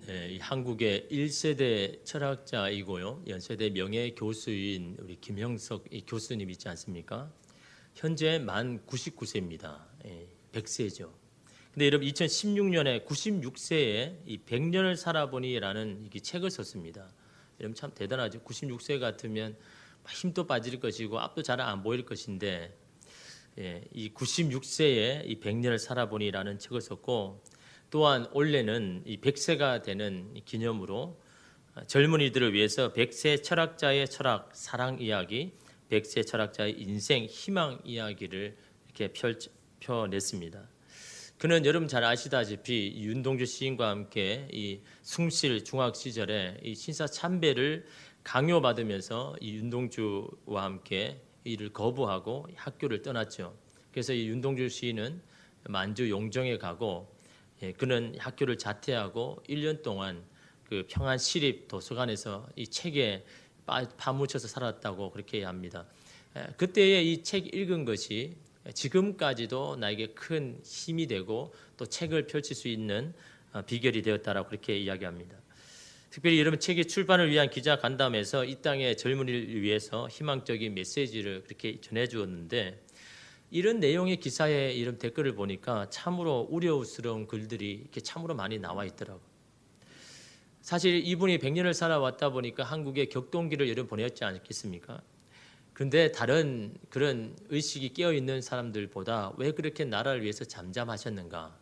이 한국의 1세대 철학자이고요. 연세대 명예교수인 우리 김형석 교수님 있지 않습니까? 현재 만 99세입니다. 100세죠. 근데 여러분 2016년에 96세에 이 100년을 살아보니라는 이 책을 썼습니다. 여러분 참 대단하죠. 96세 같으면 힘도 빠질 것이고 앞도 잘 안 보일 것인데 이 96세에 이 100년을 살아보니라는 책을 썼고 또한 올해는 이 100세가 되는 기념으로 젊은이들을 위해서 100세 철학자의 철학, 사랑 이야기, 100세 철학자의 인생, 희망 이야기를 이렇게 펼쳐냈습니다. 그는 여러분 잘 아시다시피 윤동주 시인과 함께 이 숭실 중학 시절에 이 신사 참배를 강요받으면서 이 윤동주와 함께 이를 거부하고 학교를 떠났죠. 그래서 이 윤동주 시인은 만주 용정에 가고 그는 학교를 자퇴하고 1년 동안 그 평안 시립 도서관에서 이 책에 파묻혀서 살았다고 그렇게 합니다. 그때의 이 책 읽은 것이 지금까지도 나에게 큰 힘이 되고 또 책을 펼칠 수 있는 비결이 되었다라고 그렇게 이야기합니다. 특별히 여러분 책의 출판을 위한 기자 간담회에서 이 땅의 젊은이를 위해서 희망적인 메시지를 그렇게 전해주었는데 이런 내용의 기사에 이런 댓글을 보니까 참으로 우려스러운 글들이 이렇게 참으로 많이 나와 있더라고요. 사실 이분이 100년을 살아왔다 보니까 한국의 격동기를 여러분 보냈지 않겠습니까? 그런데 다른 그런 의식이 깨어있는 사람들보다 왜 그렇게 나라를 위해서 잠잠하셨는가?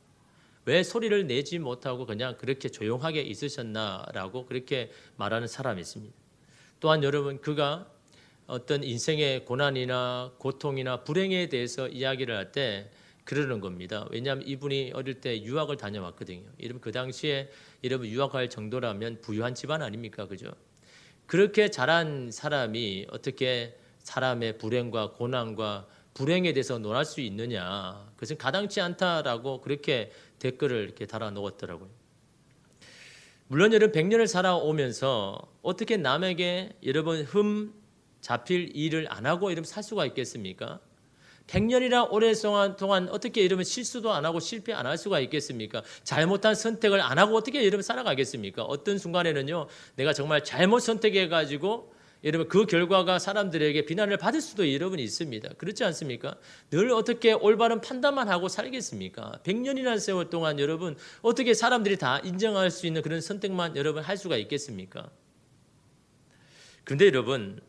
왜 소리를 내지 못하고 그냥 그렇게 조용하게 있으셨나라고 그렇게 말하는 사람이 있습니다. 또한 여러분 그가 어떤 인생의 고난이나 고통이나 불행에 대해서 이야기를 할 때 그러는 겁니다. 왜냐하면 이분이 어릴 때 유학을 다녀왔거든요. 여러분 그 당시에 여러분 유학할 정도라면 부유한 집안 아닙니까? 그죠? 그렇게 자란 사람이 어떻게 사람의 불행과 고난과 불행에 대해서 논할 수 있느냐? 그것은 가당치 않다라고 그렇게 댓글을 이렇게 달아 놓았더라고요. 물론 여러분 100년을 살아오면서 어떻게 남에게 여러분 잡힐 일을 안 하고 이러면 살 수가 있겠습니까? 100년이나 오랫동안 어떻게 이러면 실수도 안 하고 실패 안 할 수가 있겠습니까? 잘못한 선택을 안 하고 어떻게 이러면 살아가겠습니까? 어떤 순간에는요, 내가 정말 잘못 선택해가지고 여러분 그 결과가 사람들에게 비난을 받을 수도 여러분 있습니다. 그렇지 않습니까? 늘 어떻게 올바른 판단만 하고 살겠습니까? 100년이라는 세월 동안 여러분 어떻게 사람들이 다 인정할 수 있는 그런 선택만 여러분 할 수가 있겠습니까? 그런데 여러분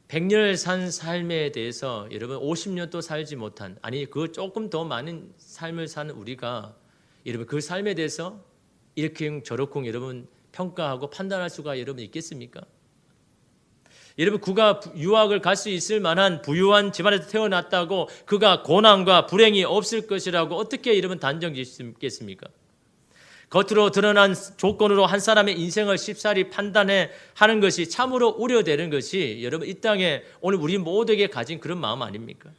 100년을 산 삶에 대해서 여러분 50년도 살지 못한 그 조금 더 많은 삶을 사는 우리가 여러분 그 삶에 대해서 이렇게 저렇게 여러분 평가하고 판단할 수가 여러분 있겠습니까? 여러분 그가 유학을 갈 수 있을 만한 부유한 집안에서 태어났다고 그가 고난과 불행이 없을 것이라고 어떻게 여러분 단정 짓겠습니까? 겉으로 드러난 조건으로 한 사람의 인생을 쉽사리 판단해 하는 것이 참으로 우려되는 것이 여러분 이 땅에 오늘 우리 모두에게 가진 그런 마음 아닙니까?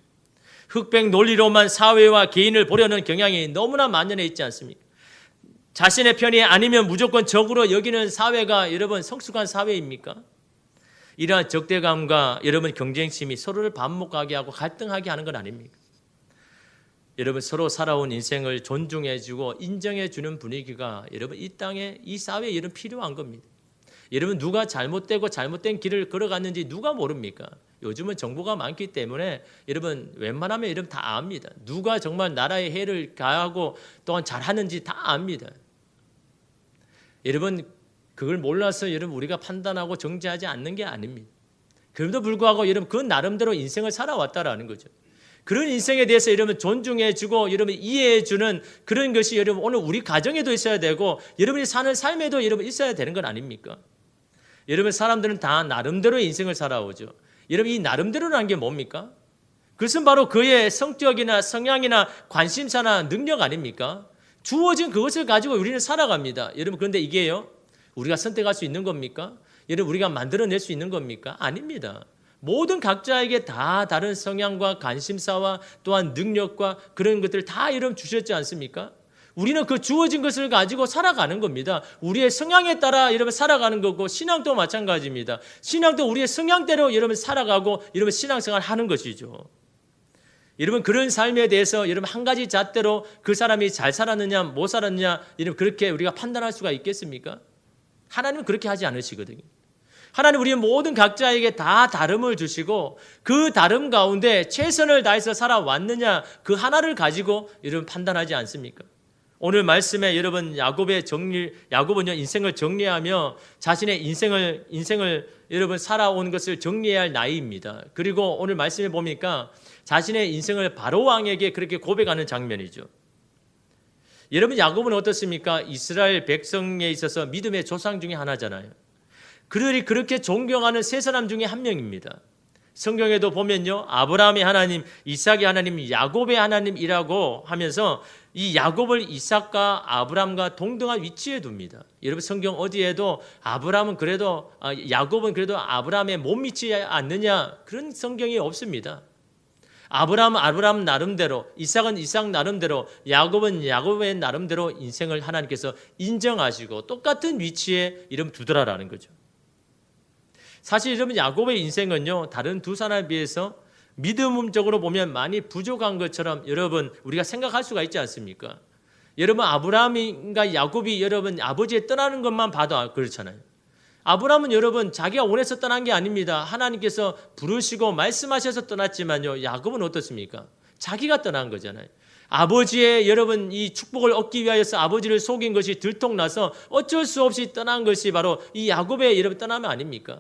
흑백 논리로만 사회와 개인을 보려는 경향이 너무나 만연해 있지 않습니까? 자신의 편이 아니면 무조건 적으로 여기는 사회가 여러분 성숙한 사회입니까? 이러한 적대감과 여러분 경쟁심이 서로를 반목하게 하고 갈등하게 하는 건 아닙니까? 여러분 서로 살아온 인생을 존중해주고 인정해주는 분위기가 여러분 이 땅에 이 사회에 여러분 필요한 겁니다. 여러분 누가 잘못되고 잘못된 길을 걸어갔는지 누가 모릅니까? 요즘은 정보가 많기 때문에 여러분 웬만하면 여러분 다 압니다. 누가 정말 나라에 해를 가하고 또한 잘하는지 다 압니다. 여러분 그걸 몰라서 여러분 우리가 판단하고 정죄하지 않는 게 아닙니다. 그럼에도 불구하고 여러분 그 나름대로 인생을 살아왔다라는 거죠. 그런 인생에 대해서 여러분 존중해주고 여러분 이해해주는 그런 것이 여러분 오늘 우리 가정에도 있어야 되고 여러분이 사는 삶에도 여러분 있어야 되는 건 아닙니까? 여러분 사람들은 다 나름대로의 인생을 살아오죠. 여러분 이 나름대로라는 게 뭡니까? 그것은 바로 그의 성격이나 성향이나 관심사나 능력 아닙니까? 주어진 그것을 가지고 우리는 살아갑니다. 여러분 그런데 이게요 우리가 선택할 수 있는 겁니까? 여러분 우리가 만들어낼 수 있는 겁니까? 아닙니다. 모든 각자에게 다 다른 성향과 관심사와 또한 능력과 그런 것들을 다 여러분 주셨지 않습니까? 우리는 그 주어진 것을 가지고 살아가는 겁니다. 우리의 성향에 따라 여러분 살아가는 거고 신앙도 마찬가지입니다. 신앙도 우리의 성향대로 여러분 살아가고 여러분 신앙생활 하는 것이죠. 여러분 그런 삶에 대해서 여러분 한 가지 잣대로 그 사람이 잘 살았느냐 못 살았느냐 여러분 그렇게 우리가 판단할 수가 있겠습니까? 하나님은 그렇게 하지 않으시거든요. 하나님 우리 모든 각자에게 다 다름을 주시고 그 다름 가운데 최선을 다해서 살아왔느냐 그 하나를 가지고 여러분 판단하지 않습니까? 오늘 말씀에 여러분 야곱은요 인생을 정리하며 자신의 인생을 여러분 살아온 것을 정리해야 할 나이입니다. 그리고 오늘 말씀에 보니까 자신의 인생을 바로왕에게 그렇게 고백하는 장면이죠. 여러분 야곱은 어떻습니까? 이스라엘 백성에 있어서 믿음의 조상 중에 하나잖아요. 그들이 그렇게 존경하는 세 사람 중에 한 명입니다. 성경에도 보면요 아브라함의 하나님, 이삭의 하나님, 야곱의 하나님이라고 하면서 이 야곱을 이삭과 아브라함과 동등한 위치에 둡니다. 여러분 성경 어디에도 야곱은 그래도 아브라함에 못 미치지 않느냐 그런 성경이 없습니다. 아브라함은 아브라함 나름대로, 이삭은 이삭 나름대로, 야곱은 야곱의 나름대로 인생을 하나님께서 인정하시고 똑같은 위치에 이름 두더라라는 거죠. 사실 여러분 야곱의 인생은요 다른 두 사람에 비해서 믿음적으로 보면 많이 부족한 것처럼 여러분 우리가 생각할 수가 있지 않습니까? 여러분 아브라함과 야곱이 여러분 아버지의 떠나는 것만 봐도 그렇잖아요. 아브라함은 여러분 자기가 원해서 떠난 게 아닙니다. 하나님께서 부르시고 말씀하셔서 떠났지만요 야곱은 어떻습니까? 자기가 떠난 거잖아요. 아버지의 여러분 이 축복을 얻기 위하여서 아버지를 속인 것이 들통나서 어쩔 수 없이 떠난 것이 바로 이 야곱의 여러분 떠남이 아닙니까?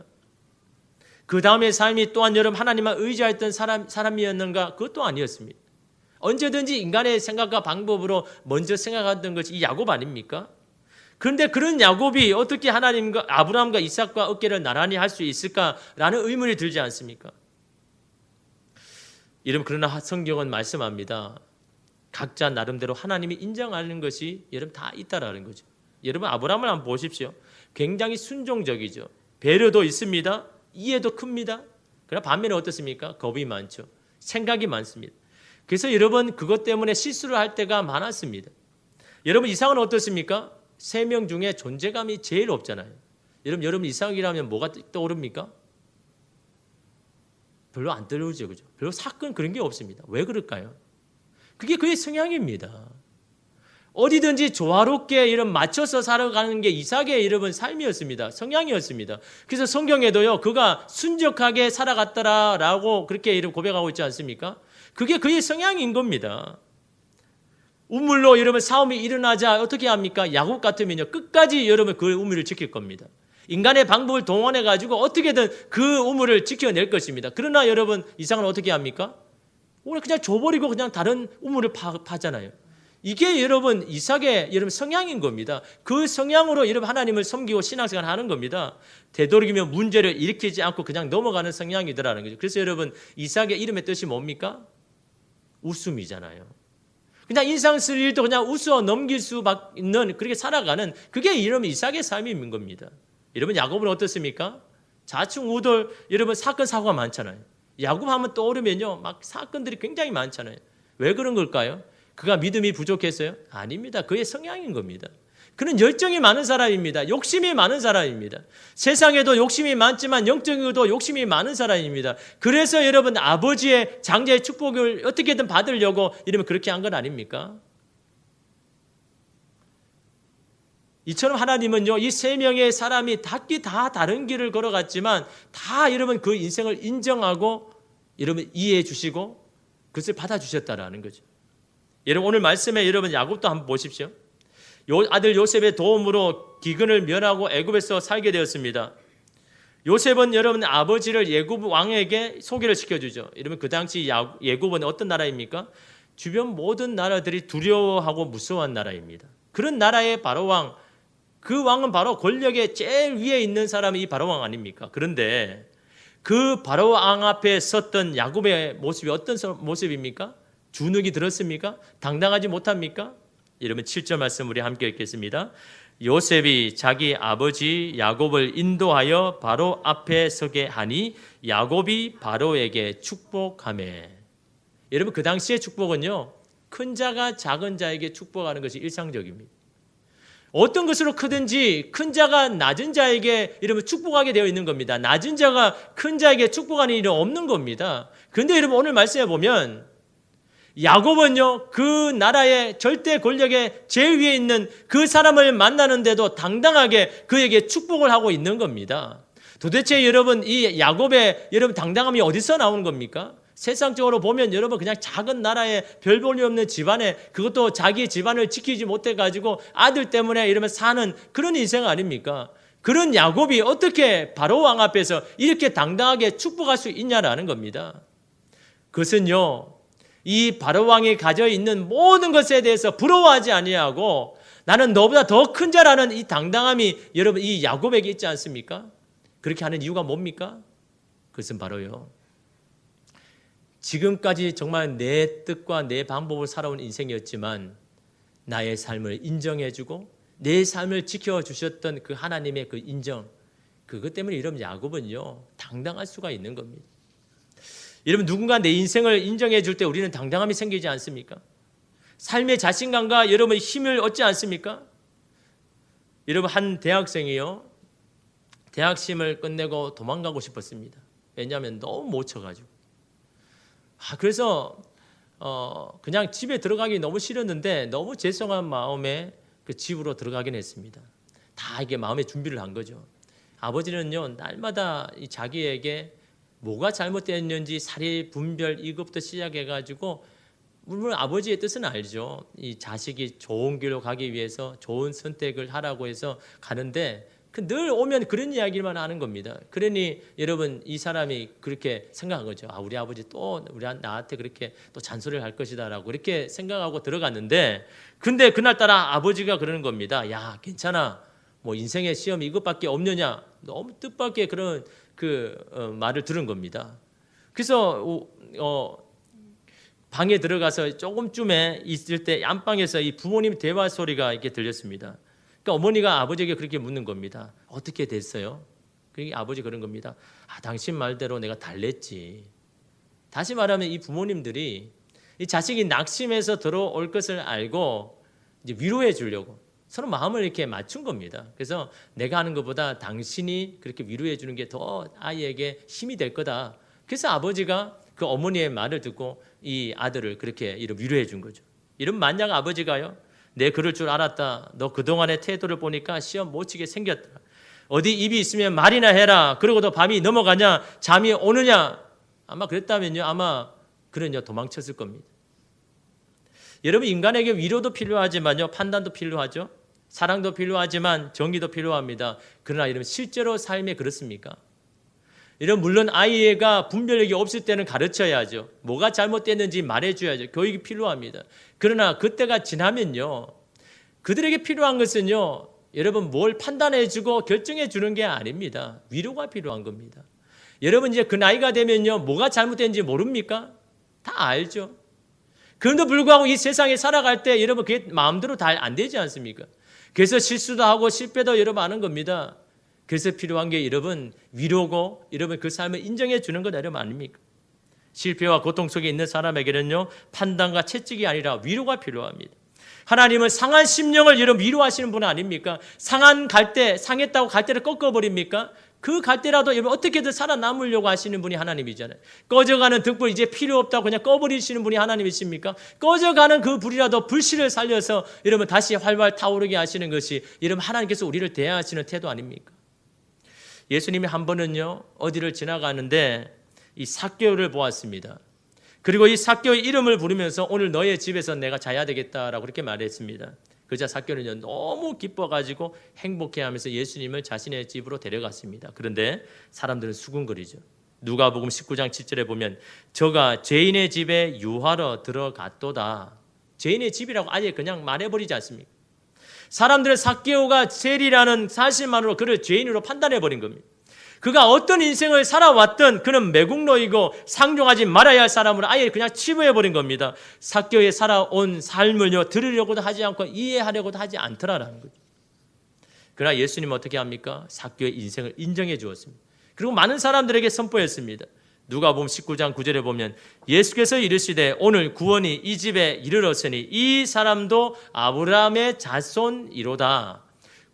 그 다음의 삶이 또한 여러분 하나님만 의지했던 사람이었는가? 그것도 아니었습니다. 언제든지 인간의 생각과 방법으로 먼저 생각했던 것이 이 야곱 아닙니까? 그런데 그런 야곱이 어떻게 하나님과 아브라함과 이삭과 어깨를 나란히 할 수 있을까라는 의문이 들지 않습니까? 그러나 성경은 말씀합니다. 각자 나름대로 하나님이 인정하는 것이 여러분 다 있다라는 거죠. 여러분 아브라함을 한번 보십시오. 굉장히 순종적이죠. 배려도 있습니다. 이해도 큽니다. 그러나 반면에 어떻습니까? 겁이 많죠. 생각이 많습니다. 그래서 여러분 그것 때문에 실수를 할 때가 많았습니다. 여러분 이삭은 어떻습니까? 세 명 중에 존재감이 제일 없잖아요. 여러분 이삭이라면 뭐가 떠오릅니까? 별로 안 떠오르죠. 그죠? 별로 사건 그런 게 없습니다. 왜 그럴까요? 그게 그의 성향입니다. 어디든지 조화롭게 이런 맞춰서 살아가는 게 이삭의 여러분 삶이었습니다. 성향이었습니다. 그래서 성경에도요, 그가 순적하게 살아갔더라라고 그렇게 이런 고백하고 있지 않습니까? 그게 그의 성향인 겁니다. 우물로 여러분 싸움이 일어나자 어떻게 합니까? 야곱 같으면요, 끝까지 여러분 그 우물을 지킬 겁니다. 인간의 방법을 동원해 가지고 어떻게든 그 우물을 지켜낼 것입니다. 그러나 여러분 이삭은 어떻게 합니까? 오늘 그냥 줘버리고 그냥 다른 우물을 파잖아요. 이게 여러분 이삭의 여러분 성향인 겁니다. 그 성향으로 여러분 하나님을 섬기고 신앙생활 하는 겁니다. 되도록이면 문제를 일으키지 않고 그냥 넘어가는 성향이더라는 거죠. 그래서 여러분 이삭의 이름의 뜻이 뭡니까? 웃음이잖아요. 그냥 인상 쓸 일도 그냥 웃어 넘길 수 있는 그렇게 살아가는 그게 이름 이삭의 삶인 겁니다. 여러분 야곱은 어떻습니까? 좌충우돌 여러분 사건 사고가 많잖아요. 야곱 하면 떠오르면요 막 사건들이 굉장히 많잖아요. 왜 그런 걸까요? 그가 믿음이 부족했어요? 아닙니다. 그의 성향인 겁니다. 그는 열정이 많은 사람입니다. 욕심이 많은 사람입니다. 세상에도 욕심이 많지만 영적으로도 욕심이 많은 사람입니다. 그래서 여러분 아버지의 장자의 축복을 어떻게든 받으려고 이러면 그렇게 한 건 아닙니까? 이처럼 하나님은요, 이 세 명의 사람이 각기 다 다른 길을 걸어갔지만 다 여러분 그 인생을 인정하고 여러분 이해해 주시고 그것을 받아주셨다라는 거죠. 여러분 오늘 말씀에 여러분 야곱도 한번 보십시오. 아들 요셉의 도움으로 기근을 면하고 애굽에서 살게 되었습니다. 요셉은 여러분 아버지를 예굽 왕에게 소개를 시켜주죠. 여러분 그 당시 예굽은 어떤 나라입니까? 주변 모든 나라들이 두려워하고 무서워한 나라입니다. 그런 나라의 바로왕, 그 왕은 바로 권력의 제일 위에 있는 사람이 이 바로왕 아닙니까? 그런데 그 바로왕 앞에 섰던 야곱의 모습이 어떤 모습입니까? 주눅이 들었습니까? 당당하지 못합니까? 여러분 7절 말씀 우리 함께 읽겠습니다. 요셉이 자기 아버지 야곱을 인도하여 바로 앞에 서게 하니 야곱이 바로에게 축복하매. 여러분 그 당시의 축복은요, 큰 자가 작은 자에게 축복하는 것이 일상적입니다. 어떤 것으로 크든지 큰 자가 낮은 자에게 여러분 축복하게 되어 있는 겁니다. 낮은 자가 큰 자에게 축복하는 일은 없는 겁니다. 그런데 여러분 오늘 말씀해 보면 야곱은요, 그 나라의 절대 권력의 제일 위에 있는 그 사람을 만나는데도 당당하게 그에게 축복을 하고 있는 겁니다. 도대체 여러분, 이 야곱의 여러분 당당함이 어디서 나오는 겁니까? 세상적으로 보면 여러분 그냥 작은 나라에 별 볼일 없는 집안에, 그것도 자기 집안을 지키지 못해가지고 아들 때문에 이러면 사는 그런 인생 아닙니까? 그런 야곱이 어떻게 바로 왕 앞에서 이렇게 당당하게 축복할 수 있냐라는 겁니다. 그것은요, 이 바로 왕이 가져 있는 모든 것에 대해서 부러워하지 아니하고 나는 너보다 더 큰 자라는 이 당당함이 여러분 이 야곱에게 있지 않습니까? 그렇게 하는 이유가 뭡니까? 그것은 바로요, 지금까지 정말 내 뜻과 내 방법을 살아온 인생이었지만 나의 삶을 인정해주고 내 삶을 지켜주셨던 그 하나님의 그 인정, 그것 때문에 여러분 야곱은요 당당할 수가 있는 겁니다. 여러분, 누군가 내 인생을 인정해 줄 때 우리는 당당함이 생기지 않습니까? 삶의 자신감과 여러분의 힘을 얻지 않습니까? 여러분, 한 대학생이요, 대학 시험을 끝내고 도망가고 싶었습니다. 왜냐하면 너무 못 쳐가지고. 그래서 그냥 집에 들어가기 너무 싫었는데 너무 죄송한 마음에 그 집으로 들어가긴 했습니다. 다 이게 마음의 준비를 한 거죠. 아버지는요, 날마다 자기에게 뭐가 잘못됐는지 사리 분별 이것부터 시작해가지고, 물론 아버지의 뜻은 알죠. 이 자식이 좋은 길로 가기 위해서 좋은 선택을 하라고 해서 가는데 늘 오면 그런 이야기만 하는 겁니다. 그러니 여러분, 이 사람이 그렇게 생각한 거죠. 우리 아버지 또 나한테 그렇게 또 잔소리를 할 것이다라고 이렇게 생각하고 들어갔는데, 근데 그날따라 아버지가 그러는 겁니다. 야, 괜찮아. 뭐 인생의 시험이 이것밖에 없느냐. 너무 뜻밖의 그런 말을 들은 겁니다. 그래서 방에 들어가서 조금쯤에 있을 때 안방에서 이 부모님 대화 소리가 이렇게 들렸습니다. 그러니까 어머니가 아버지에게 그렇게 묻는 겁니다. 어떻게 됐어요? 그러니까 아버지 그런 겁니다. 당신 말대로 내가 달랬지. 다시 말하면 이 부모님들이 이 자식이 낙심해서 들어올 것을 알고 이제 위로해 주려고 서로 마음을 이렇게 맞춘 겁니다. 그래서 내가 하는 것보다 당신이 그렇게 위로해 주는 게 더 아이에게 힘이 될 거다. 그래서 아버지가 그 어머니의 말을 듣고 이 아들을 그렇게 위로해 준 거죠. 이런 만약 아버지가요, 내 그럴 줄 알았다. 너 그동안의 태도를 보니까 시험 못 치게 생겼다. 어디 입이 있으면 말이나 해라. 그러고도 밤이 넘어가냐? 잠이 오느냐? 아마 그랬다면요, 아마 그런요 도망쳤을 겁니다. 여러분, 인간에게 위로도 필요하지만요, 판단도 필요하죠. 사랑도 필요하지만 정의도 필요합니다. 그러나 여러분, 실제로 삶에 그렇습니까? 이런 물론 아이가 분별력이 없을 때는 가르쳐야죠. 뭐가 잘못됐는지 말해줘야죠. 교육이 필요합니다. 그러나 그때가 지나면요, 그들에게 필요한 것은요, 여러분 뭘 판단해주고 결정해주는 게 아닙니다. 위로가 필요한 겁니다. 여러분 이제 그 나이가 되면요, 뭐가 잘못됐는지 모릅니까? 다 알죠. 그런데도 불구하고 이 세상에 살아갈 때 여러분 그게 마음대로 다 안 되지 않습니까? 그래서 실수도 하고 실패도 여러분 하는 겁니다. 그래서 필요한 게 여러분 위로고, 여러분 그 삶을 인정해 주는 것 여러분 아닙니까? 실패와 고통 속에 있는 사람에게는요, 판단과 채찍이 아니라 위로가 필요합니다. 하나님은 상한 심령을 여러분 위로하시는 분 아닙니까? 상했다고 갈대를 꺾어버립니까? 그 갈대라도 여러분 어떻게든 살아남으려고 하시는 분이 하나님이잖아요. 꺼져가는 등불 이제 필요 없다고 그냥 꺼버리시는 분이 하나님이십니까? 꺼져가는 그 불이라도 불씨를 살려서 여러분 다시 활활 타오르게 하시는 것이 여러분 하나님께서 우리를 대하시는 태도 아닙니까? 예수님이 한 번은요, 어디를 지나가는데 이 삭개오를 보았습니다. 그리고 이 삭개오의 이름을 부르면서 오늘 너의 집에서 내가 자야 되겠다라고 그렇게 말했습니다. 그자 삭개오는요, 너무 기뻐가지고 행복해하면서 예수님을 자신의 집으로 데려갔습니다. 그런데 사람들은 수군거리죠. 누가복음 19장 7절에 보면 저가 죄인의 집에 유하러 들어갔도다. 죄인의 집이라고 아예 그냥 말해버리지 않습니까? 사람들은 삭개오가 세리라는 사실만으로 그를 죄인으로 판단해버린 겁니다. 그가 어떤 인생을 살아왔든 그는 매국노이고 상종하지 말아야 할 사람으로 아예 그냥 치부해버린 겁니다. 삭개오의 살아온 삶을요, 들으려고도 하지 않고 이해하려고도 하지 않더라라는 거죠. 그러나 예수님은 어떻게 합니까? 삭개오의 인생을 인정해 주었습니다. 그리고 많은 사람들에게 선포했습니다. 누가복음 19장 9절에 보면 예수께서 이르시되 오늘 구원이 이 집에 이르렀으니 이 사람도 아브라함의 자손이로다.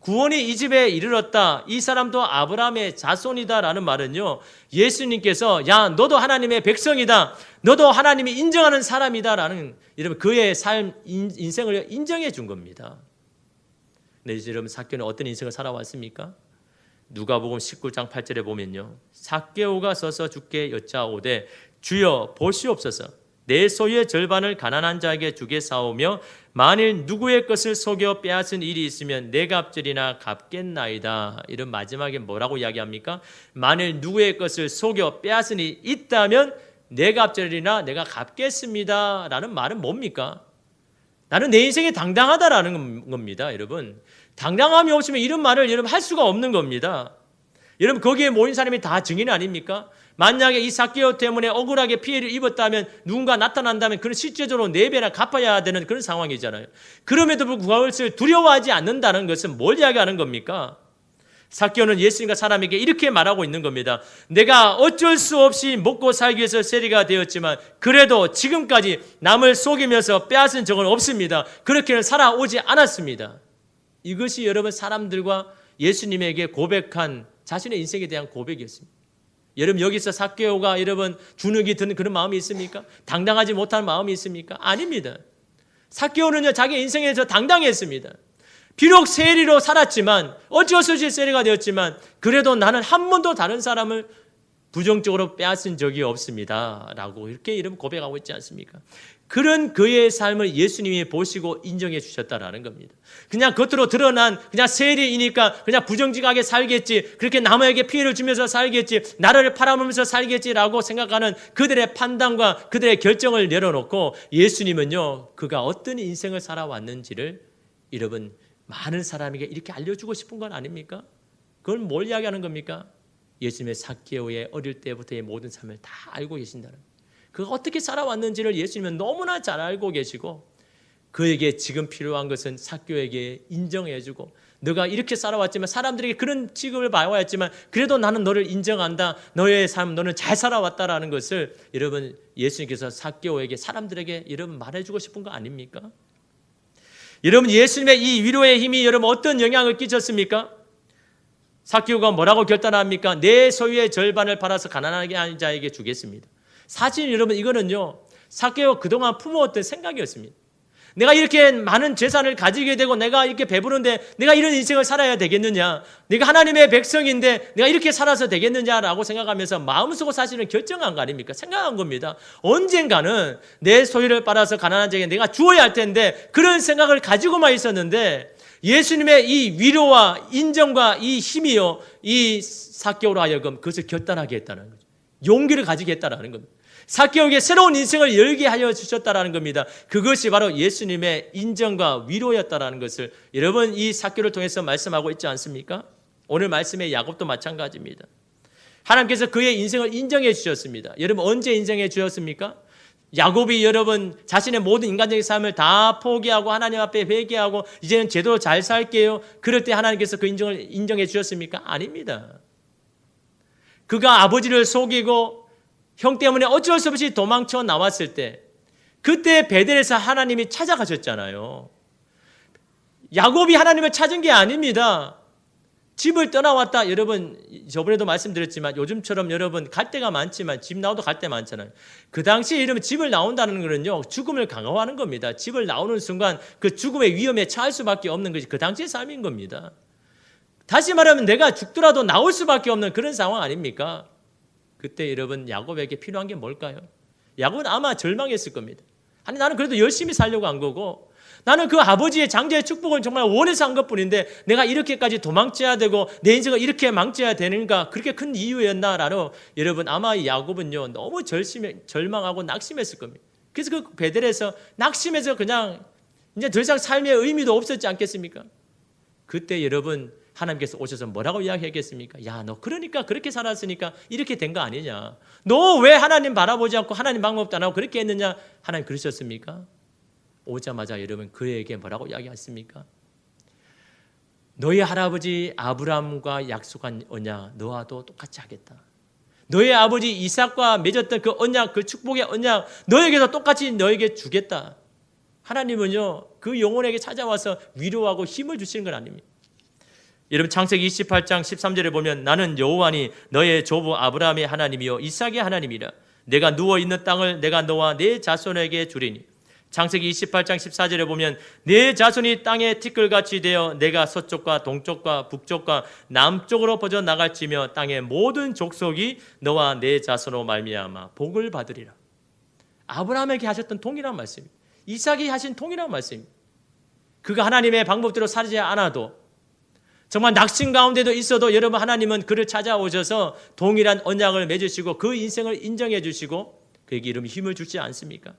구원이 이 집에 이르렀다. 이 사람도 아브라함의 자손이다라는 말은요. 예수님께서 야 너도 하나님의 백성이다. 너도 하나님이 인정하는 사람이다라는 여러분 그의 삶 인생을 인정해 준 겁니다. 네, 여러분 삭개오는 어떤 인생을 살아왔습니까? 누가복음 19장 8절에 보면요. 삭개오가 서서 주께 여짜오되 주여 보시옵소서. 내 소유의 절반을 가난한 자에게 주겠사오며 만일 누구의 것을 속여 빼앗은 일이 있으면 내 갑절이나 갚겠나이다. 이런 마지막에 뭐라고 이야기합니까? 만일 누구의 것을 속여 빼앗은 일이 있다면 내 갑절이나 내가 갚겠습니다. 라는 말은 뭡니까? 나는 내 인생이 당당하다라는 겁니다. 여러분 당당함이 없으면 이런 말을 여러분 할 수가 없는 겁니다. 여러분 거기에 모인 사람이 다 증인 아닙니까? 만약에 이 삭개오 때문에 억울하게 피해를 입었다면 누군가 나타난다면 그는 실제적으로 4배나 갚아야 되는 그런 상황이잖아요. 그럼에도 불구하고 그것을 두려워하지 않는다는 것은 뭘 이야기하는 겁니까? 삭개오는 예수님과 사람에게 이렇게 말하고 있는 겁니다. 내가 어쩔 수 없이 먹고 살기 위해서 세리가 되었지만 그래도 지금까지 남을 속이면서 빼앗은 적은 없습니다. 그렇게는 살아오지 않았습니다. 이것이 여러분 사람들과 예수님에게 고백한 자신의 인생에 대한 고백이었습니다. 여러분 여기서 삭개오가 여러분 주눅이 드는 그런 마음이 있습니까? 당당하지 못한 마음이 있습니까? 아닙니다. 삭개오는요 자기 인생에서 당당했습니다. 비록 세리로 살았지만 어쩔 수 없이 세리가 되었지만 그래도 나는 한 번도 다른 사람을 부정적으로 빼앗은 적이 없습니다. 라고 이렇게 여러분 고백하고 있지 않습니까? 그런 그의 삶을 예수님이 보시고 인정해 주셨다라는 겁니다. 그냥 겉으로 드러난 그냥 세리이니까 그냥 부정직하게 살겠지. 그렇게 남에게 피해를 주면서 살겠지. 나라를 팔아먹으면서 살겠지라고 생각하는 그들의 판단과 그들의 결정을 내려놓고 예수님은요. 그가 어떤 인생을 살아왔는지를 여러분 많은 사람에게 이렇게 알려주고 싶은 건 아닙니까? 그건 뭘 이야기하는 겁니까? 예수님의 삭개오의 어릴 때부터의 모든 삶을 다 알고 계신다는 거예요. 그가 어떻게 살아왔는지를 예수님은 너무나 잘 알고 계시고 그에게 지금 필요한 것은 삭개오에게 인정해주고 너가 이렇게 살아왔지만 사람들에게 그런 취급을 받아야 했지만 그래도 나는 너를 인정한다. 너의 삶 너는 잘 살아왔다라는 것을 여러분 예수님께서 삭개오에게 사람들에게 여러분 말해주고 싶은 거 아닙니까? 여러분 예수님의 이 위로의 힘이 여러분 어떤 영향을 끼쳤습니까? 삭개오가 뭐라고 결단합니까? 내 소유의 절반을 팔아서 가난하게 한 자에게 주겠습니다. 사실 여러분 이거는요 삭개오 그동안 품어왔던 생각이었습니다. 내가 이렇게 많은 재산을 가지게 되고 내가 이렇게 배부른데 내가 이런 인생을 살아야 되겠느냐, 내가 하나님의 백성인데 내가 이렇게 살아서 되겠느냐라고 생각하면서 마음속으로 사실은 결정한 거 아닙니까? 생각한 겁니다. 언젠가는 내 소유를 팔아서 가난한 자에게 내가 주어야 할 텐데 그런 생각을 가지고만 있었는데 예수님의 이 위로와 인정과 이 힘이요 이 삭개오로 하여금 그것을 결단하게 했다는 거죠. 용기를 가지게 했다는 겁니다. 삭개오에게 새로운 인생을 열게 하여 주셨다는 겁니다. 그것이 바로 예수님의 인정과 위로였다는 것을 여러분 이 삭개오를 통해서 말씀하고 있지 않습니까? 오늘 말씀의 야곱도 마찬가지입니다. 하나님께서 그의 인생을 인정해 주셨습니다. 여러분 언제 인정해 주셨습니까? 야곱이 여러분 자신의 모든 인간적인 삶을 다 포기하고 하나님 앞에 회개하고 이제는 제대로 잘 살게요. 그럴 때 하나님께서 그 인정을 인정해 주셨습니까? 아닙니다. 그가 아버지를 속이고 형 때문에 어쩔 수 없이 도망쳐 나왔을 때 그때 베델에서 하나님이 찾아가셨잖아요. 야곱이 하나님을 찾은 게 아닙니다. 집을 떠나왔다. 여러분 저번에도 말씀드렸지만 요즘처럼 여러분 갈 데가 많지만 집 나와도 갈 데 많잖아요. 그 당시에 이러면 집을 나온다는 것은요 죽음을 강화하는 겁니다. 집을 나오는 순간 그 죽음의 위험에 처할 수밖에 없는 것이 그 당시의 삶인 겁니다. 다시 말하면 내가 죽더라도 나올 수밖에 없는 그런 상황 아닙니까? 그때 여러분 야곱에게 필요한 게 뭘까요? 야곱은 아마 절망했을 겁니다. 아니 나는 그래도 열심히 살려고 한 거고 나는 그 아버지의 장자의 축복을 정말 원해서 한 것뿐인데 내가 이렇게까지 도망쳐야 되고 내 인생을 이렇게 망쳐야 되는가 그렇게 큰 이유였나라는 여러분 아마 야곱은요 너무 절망하고 낙심했을 겁니다. 그래서 그 베델에서 낙심해서 그냥 이제 더 이상 삶의 의미도 없었지 않겠습니까? 그때 여러분 하나님께서 오셔서 뭐라고 이야기하겠습니까? 야, 너 그러니까 그렇게 살았으니까 이렇게 된 거 아니냐? 너 왜 하나님 바라보지 않고 하나님 방법도 안 하고 그렇게 했느냐? 하나님 그러셨습니까? 오자마자 여러분 그에게 뭐라고 이야기했습니까? 너희 할아버지 아브라함과 약속한 언약 너와도 똑같이 하겠다. 너희 아버지 이삭과 맺었던 그 언약, 그 축복의 언약 너에게도 똑같이 너에게 주겠다. 하나님은요 그 영혼에게 찾아와서 위로하고 힘을 주시는 건 아닙니다. 여러분 창세기 28장 13절에 보면 나는 여호와니 너의 조부 아브라함의 하나님이요 이삭의 하나님이라. 내가 누워있는 땅을 내가 너와 내 자손에게 주리니. 창세기 28장 14절에 보면 내 자손이 땅의 티끌같이 되어 내가 서쪽과 동쪽과 북쪽과 남쪽으로 퍼져나갈지며 땅의 모든 족속이 너와 내 자손으로 말미암아 복을 받으리라. 아브라함에게 하셨던 동일한 말씀입니다. 이삭이 하신 동일한 말씀입니다. 그가 하나님의 방법대로 살지 않아도 정말 낙심 가운데도 있어도 여러분 하나님은 그를 찾아오셔서 동일한 언약을 맺으시고 그 인생을 인정해 주시고 그에게 이름 힘을 주지 않습니까?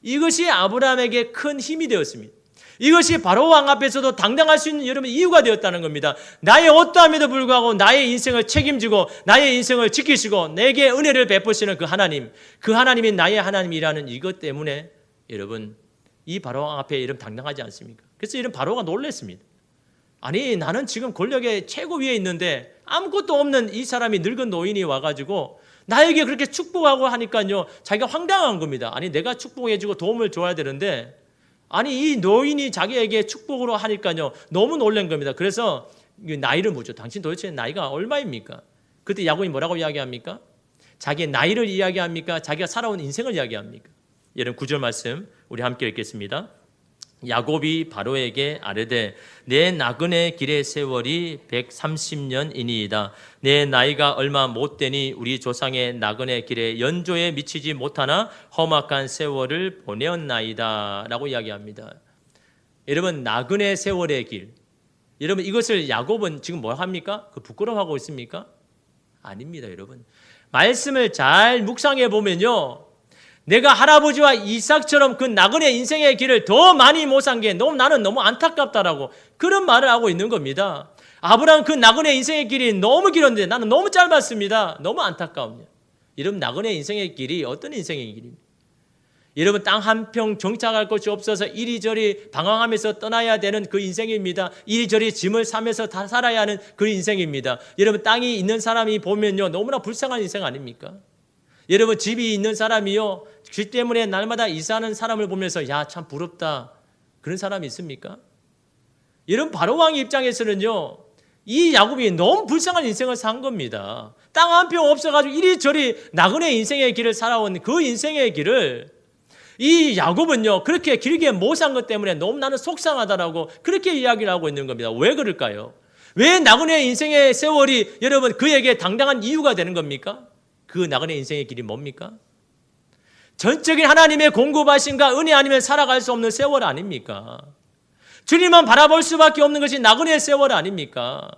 이것이 아브라함에게 큰 힘이 되었습니다. 이것이 바로 왕 앞에서도 당당할 수 있는 여러분 이유가 되었다는 겁니다. 나의 어떠함에도 불구하고 나의 인생을 책임지고 나의 인생을 지키시고 내게 은혜를 베푸시는 그 하나님이 나의 하나님이라는 이것 때문에 여러분 이 바로 왕 앞에 이름 당당하지 않습니까? 그래서 이런 바로가 놀랐습니다. 아니 나는 지금 권력의 최고 위에 있는데 아무것도 없는 이 사람이 늙은 노인이 와가지고 나에게 그렇게 축복하고 하니까요 자기가 황당한 겁니다. 아니 내가 축복해주고 도움을 줘야 되는데 아니 이 노인이 자기에게 축복으로 하니까요 너무 놀란 겁니다. 그래서 나이를 묻죠. 당신 도대체 나이가 얼마입니까? 그때 야곱이 뭐라고 이야기합니까? 자기의 나이를 이야기합니까? 자기가 살아온 인생을 이야기합니까? 여러분 9절 말씀 우리 함께 읽겠습니다. 야곱이 바로에게 아뢰되 내 나그네 길의 세월이 130년이니이다. 내 나이가 얼마 못 되니 우리 조상의 나그네 길에 연조에 미치지 못하나 험악한 세월을 보내었나이다 라고 이야기합니다. 여러분 나그네 세월의 길, 여러분 이것을 야곱은 지금 뭐 합니까? 그 부끄러워하고 있습니까? 아닙니다. 여러분 말씀을 잘 묵상해 보면요 내가 할아버지와 이삭처럼 그 나그네 인생의 길을 더 많이 못 산 게 나는 너무 안타깝다라고 그런 말을 하고 있는 겁니다. 아브라함 그 나그네 인생의 길이 너무 길었는데 나는 너무 짧았습니다. 너무 안타까움이에요. 여러분 나그네 인생의 길이 어떤 인생의 길입니까? 여러분 땅 한 평 정착할 곳이 없어서 이리저리 방황하면서 떠나야 되는 그 인생입니다. 이리저리 짐을 싸면서 다 살아야 하는 그 인생입니다. 여러분 땅이 있는 사람이 보면요 너무나 불쌍한 인생 아닙니까? 여러분 집이 있는 사람이요 집 때문에 날마다 이사하는 사람을 보면서 야 참 부럽다 그런 사람이 있습니까? 여러분 바로 왕의 입장에서는요 이 야곱이 너무 불쌍한 인생을 산 겁니다. 땅 한 평 없어가지고 이리저리 나그네 인생의 길을 살아온 그 인생의 길을 이 야곱은요 그렇게 길게 못 산 것 때문에 너무 나는 속상하다라고 그렇게 이야기를 하고 있는 겁니다. 왜 그럴까요? 왜 나그네 인생의 세월이 여러분 그에게 당당한 이유가 되는 겁니까? 그 나그네 인생의 길이 뭡니까? 전적인 하나님의 공급하심과 은혜 아니면 살아갈 수 없는 세월 아닙니까? 주님만 바라볼 수밖에 없는 것이 나그네 세월 아닙니까?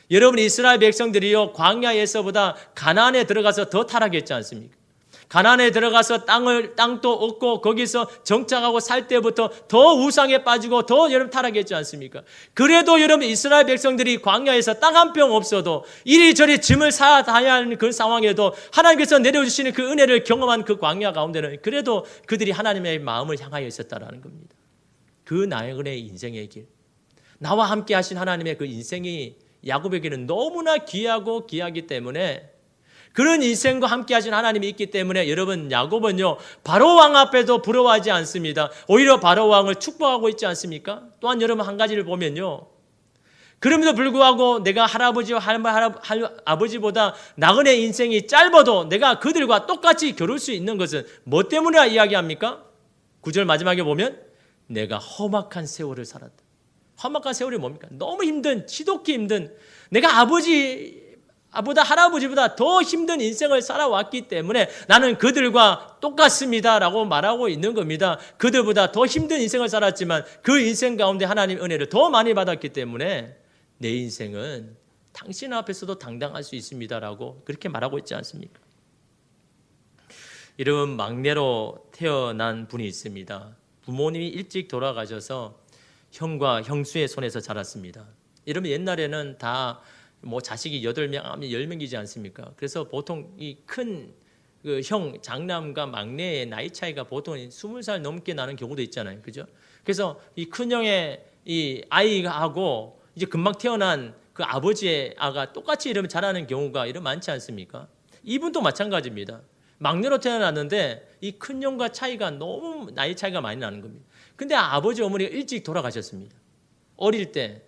여러분 이스라엘 백성들이요 광야에서보다 가나안에 들어가서 더 타락했지 않습니까? 가나안에 들어가서 땅도 얻고 거기서 정착하고 살 때부터 더 우상에 빠지고 더 여러분 타락했지 않습니까? 그래도 여러분 이스라엘 백성들이 광야에서 땅 한 평 없어도 이리저리 짐을 사야 하는 그 상황에도 하나님께서 내려주시는 그 은혜를 경험한 그 광야 가운데는 그래도 그들이 하나님의 마음을 향하여 있었다라는 겁니다. 그 나그네 인생의 길, 나와 함께 하신 하나님의 그 인생이 야곱에게는 너무나 귀하고 귀하기 때문에 그런 인생과 함께 하신 하나님이 있기 때문에 여러분 야곱은요 바로 왕 앞에도 부러워하지 않습니다. 오히려 바로 왕을 축복하고 있지 않습니까? 또한 여러분 한 가지를 보면요 그럼에도 불구하고 내가 할아버지와 아버지보다 나그네 인생이 짧아도 내가 그들과 똑같이 겨룰 수 있는 것은 뭐 때문이라 이야기합니까? 9절 마지막에 보면 내가 험악한 세월을 살았다. 험악한 세월이 뭡니까? 너무 힘든, 지독히 힘든, 내가 아버지보다 할아버지보다 더 힘든 인생을 살아왔기 때문에 나는 그들과 똑같습니다라고 말하고 있는 겁니다. 그들보다 더 힘든 인생을 살았지만 그 인생 가운데 하나님의 은혜를 더 많이 받았기 때문에 내 인생은 당신 앞에서도 당당할 수 있습니다라고 그렇게 말하고 있지 않습니까? 여러분 막내로 태어난 분이 있습니다. 부모님이 일찍 돌아가셔서 형과 형수의 손에서 자랐습니다. 여러분 옛날에는 다 자식이 8명, 10명이지 않습니까? 그래서 보통 이 큰 형, 장남과 막내의 나이 차이가 보통 20살 넘게 나는 경우도 있잖아요. 그죠? 그래서 이 큰형의 이 아이하고 이제 금방 태어난 그 아버지의 아가 똑같이 이러면 자라는 경우가 이런 많지 않습니까? 이분도 마찬가지입니다. 막내로 태어났는데 이 큰형과 차이가 너무 나이 차이가 많이 나는 겁니다. 근데 아버지 어머니가 일찍 돌아가셨습니다. 어릴 때.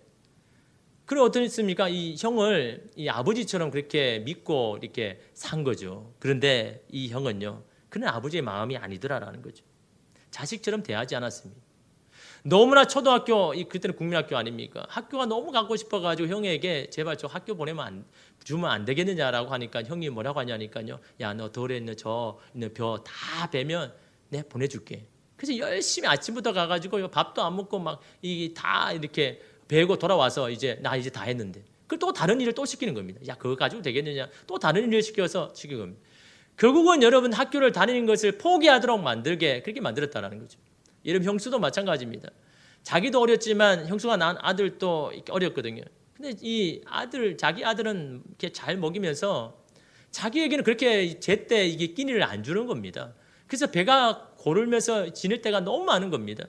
그럼 어떻습니까? 이 형을 이 아버지처럼 그렇게 믿고 이렇게 산 거죠. 그런데 이 형은요, 그는 아버지의 마음이 아니더라라는 거죠. 자식처럼 대하지 않았습니다. 너무나 초등학교, 그때는 국민학교 아닙니까? 학교가 너무 가고 싶어가지고 형에게 제발 저 학교 주면 안 되겠느냐라고 하니까 형이 뭐라고 하냐니까요. 야, 너 돌에 있는 저 있는 벼 다 베면 내가 보내줄게. 그래서 열심히 아침부터 가가지고 밥도 안 먹고 막 이 다 이렇게 베고 돌아와서 나 이제 다 했는데. 그 또 다른 일을 또 시키는 겁니다. 야, 그거 가지고 되겠느냐? 또 다른 일을 시키는 겁니다. 결국은 여러분 학교를 다니는 것을 포기하도록 그렇게 만들었다는 거죠. 여러분 형수도 마찬가지입니다. 자기도 어렸지만 형수가 낳은 아들도 어렸거든요. 근데 자기 아들은 이렇게 잘 먹이면서 자기에게는 그렇게 제때 이게 끼니를 안 주는 겁니다. 그래서 배가 고르면서 지낼 때가 너무 많은 겁니다.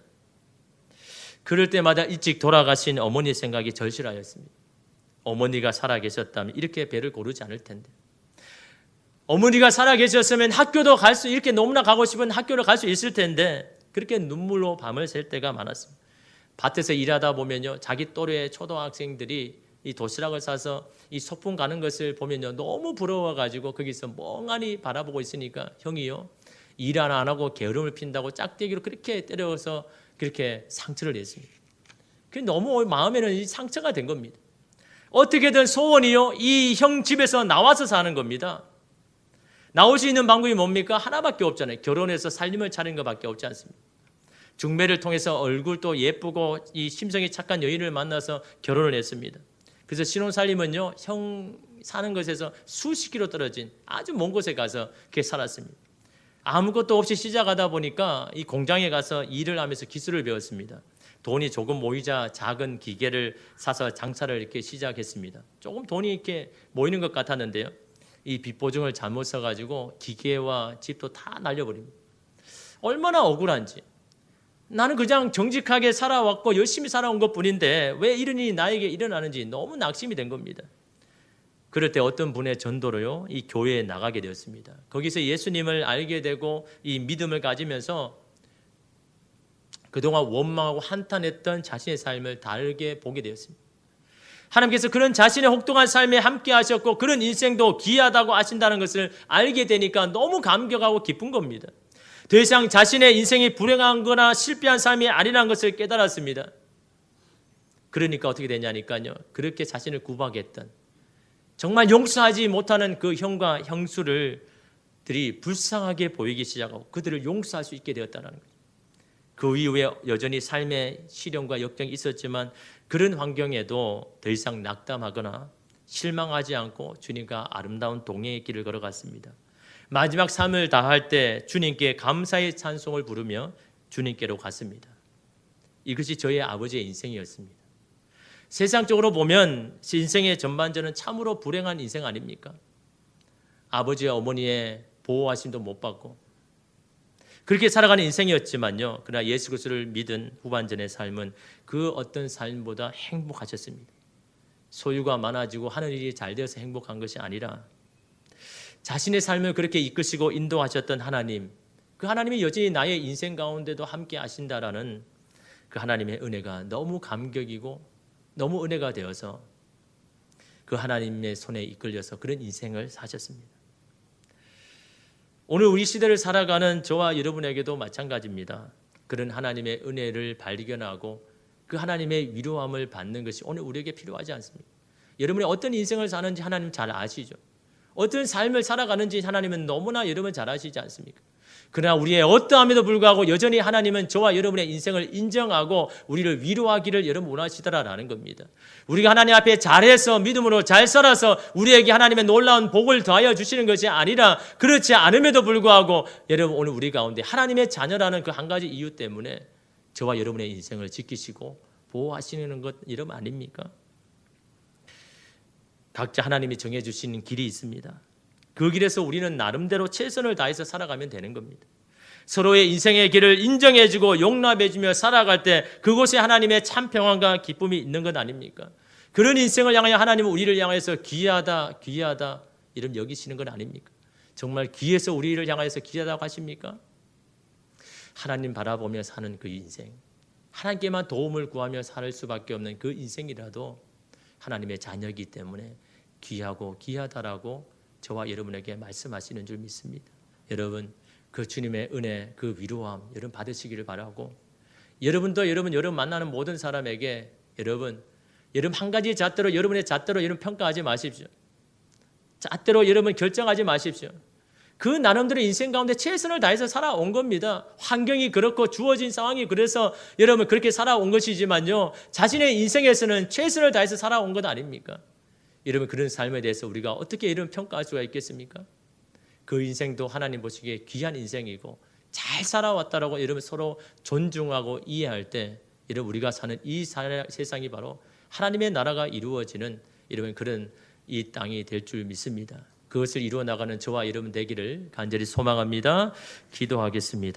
그럴 때마다 일찍 돌아가신 어머니의 생각이 절실하였습니다. 어머니가 살아계셨다면 이렇게 배를 고르지 않을 텐데. 어머니가 살아계셨으면 이렇게 너무나 가고 싶은 학교를 갈 수 있을 텐데 그렇게 눈물로 밤을 샐 때가 많았습니다. 밭에서 일하다 보면요, 자기 또래의 초등학생들이 이 도시락을 싸서 이 소풍 가는 것을 보면요, 너무 부러워가지고 거기서 멍하니 바라보고 있으니까 형이요, 일 하나 안 하고 게으름을 핀다고 짝대기로 그렇게 때려서 그렇게 상처를 냈습니다. 그 너무 마음에는 이 상처가 된 겁니다. 어떻게든 소원이요, 이 형 집에서 나와서 사는 겁니다. 나올 수 있는 방법이 뭡니까? 하나밖에 없잖아요. 결혼해서 살림을 차리는 것밖에 없지 않습니까? 중매를 통해서 얼굴도 예쁘고 이 심성이 착한 여인을 만나서 결혼을 했습니다. 그래서 신혼살림은요, 형 사는 것에서 수십 킬로 떨어진 아주 먼 곳에 가서 그렇게 살았습니다. 아무것도 없이 시작하다 보니까 이 공장에 가서 일을 하면서 기술을 배웠습니다. 돈이 조금 모이자 작은 기계를 사서 장사를 이렇게 시작했습니다. 조금 돈이 이렇게 모이는 것 같았는데요, 이 빚보증을 잘못 써가지고 기계와 집도 다 날려버립니다. 얼마나 억울한지. 나는 그냥 정직하게 살아왔고 열심히 살아온 것뿐인데 왜 이런 일이 나에게 일어나는지 너무 낙심이 된 겁니다. 그럴 때 어떤 분의 전도로요, 이 교회에 나가게 되었습니다. 거기서 예수님을 알게 되고 이 믿음을 가지면서 그동안 원망하고 한탄했던 자신의 삶을 다르게 보게 되었습니다. 하나님께서 그런 자신의 혹독한 삶에 함께 하셨고 그런 인생도 귀하다고 하신다는 것을 알게 되니까 너무 감격하고 기쁜 겁니다. 더 이상 자신의 인생이 불행한 거나 실패한 삶이 아니라는 것을 깨달았습니다. 그러니까 어떻게 되냐니까요, 그렇게 자신을 구박했던, 정말 용서하지 못하는 그 형과 형수들이 불쌍하게 보이기 시작하고 그들을 용서할 수 있게 되었다는 거죠. 그 이후에 여전히 삶의 시련과 역경이 있었지만 그런 환경에도 더 이상 낙담하거나 실망하지 않고 주님과 아름다운 동행의 길을 걸어갔습니다. 마지막 삶을 다할 때 주님께 감사의 찬송을 부르며 주님께로 갔습니다. 이것이 저의 아버지의 인생이었습니다. 세상적으로 보면 인생의 전반전은 참으로 불행한 인생 아닙니까? 아버지와 어머니의 보호하심도 못 받고 그렇게 살아가는 인생이었지만요, 그러나 예수 그리스도를 믿은 후반전의 삶은 그 어떤 삶보다 행복하셨습니다. 소유가 많아지고 하는 일이 잘 되어서 행복한 것이 아니라 자신의 삶을 그렇게 이끄시고 인도하셨던 하나님, 그 하나님이 여전히 나의 인생 가운데도 함께 하신다라는 그 하나님의 은혜가 너무 감격이고 너무 은혜가 되어서 그 하나님의 손에 이끌려서 그런 인생을 사셨습니다. 오늘 우리 시대를 살아가는 저와 여러분에게도 마찬가지입니다. 그런 하나님의 은혜를 발견하고 그 하나님의 위로함을 받는 것이 오늘 우리에게 필요하지 않습니까? 여러분이 어떤 인생을 사는지 하나님 잘 아시죠? 어떤 삶을 살아가는지 하나님은 너무나 여러분 잘 아시지 않습니까? 그러나 우리의 어떠함에도 불구하고 여전히 하나님은 저와 여러분의 인생을 인정하고 우리를 위로하기를 여러분 원하시더라라는 겁니다. 우리가 하나님 앞에 잘해서 믿음으로 잘 살아서 우리에게 하나님의 놀라운 복을 더하여 주시는 것이 아니라 그렇지 않음에도 불구하고 여러분 오늘 우리 가운데 하나님의 자녀라는 그 한 가지 이유 때문에 저와 여러분의 인생을 지키시고 보호하시는 것 여러분 아닙니까? 각자 하나님이 정해주시는 길이 있습니다. 그 길에서 우리는 나름대로 최선을 다해서 살아가면 되는 겁니다. 서로의 인생의 길을 인정해주고 용납해주며 살아갈 때 그곳에 하나님의 참 평안과 기쁨이 있는 것 아닙니까? 그런 인생을 향하여 하나님은 우리를 향해서 귀하다 이런 여기시는 건 아닙니까? 정말 귀해서 우리를 향하여서 귀하다고 하십니까? 하나님 바라보며 사는 그 인생, 하나님께만 도움을 구하며 살 수밖에 없는 그 인생이라도 하나님의 자녀이기 때문에 귀하고 귀하다라고 저와 여러분에게 말씀하시는 줄 믿습니다. 여러분 그 주님의 은혜, 그 위로함 여러분 받으시기를 바라고, 여러분도 여러분 만나는 모든 사람에게 여러분 한 가지 잣대로 여러분의 잣대로 여러분 평가하지 마십시오. 잣대로 여러분 결정하지 마십시오. 그 나름대로 인생 가운데 최선을 다해서 살아온 겁니다. 환경이 그렇고 주어진 상황이 그래서 여러분 그렇게 살아온 것이지만요, 자신의 인생에서는 최선을 다해서 살아온 것 아닙니까? 여러분 그런 삶에 대해서 우리가 어떻게 이런 평가할 수가 있겠습니까? 그 인생도 하나님 보시기에 귀한 인생이고 잘 살아왔다라고 여러분 서로 존중하고 이해할 때 여러분 우리가 사는 이 세상이 바로 하나님의 나라가 이루어지는 여러분 그런 이 땅이 될 줄 믿습니다. 그것을 이루어 나가는 저와 여러분 되기를 간절히 소망합니다. 기도하겠습니다.